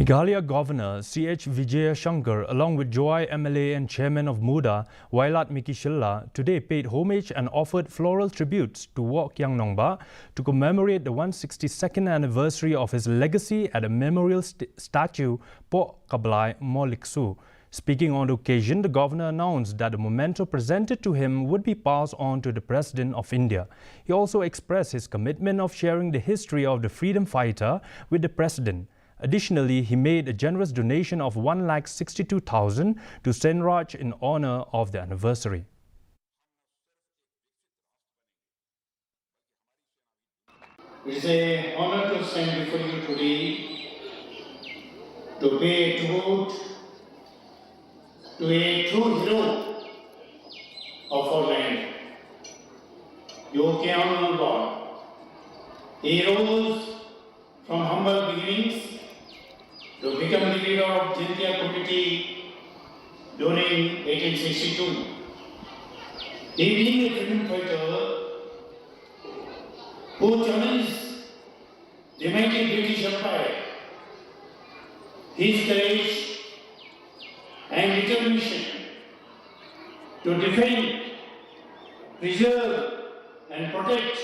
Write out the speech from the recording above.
Meghalaya Governor C.H. Vijayashankar, along with Joy MLA and Chairman of MUDA, Wailat Mikishilla, today paid homage and offered floral tributes to Kiang Nangbah to commemorate the 162nd anniversary of his legacy at a memorial statue Pok Kablai Moliksu. Speaking on the occasion, the governor announced that the memento presented to him would be passed on to the President of India. He also expressed his commitment of sharing the history of the freedom fighter with the President. Additionally, he made a generous donation of 1,62,000 to Senraj in honor of the anniversary. It is an honor to stand before you today to pay tribute to a true hero of our land, Kiang Nangbah. He rose from humble beginnings to become the leader of Jintia community during 1862. He being a freedom fighter who challenged the mighty British Empire, his courage and determination to defend, preserve and protect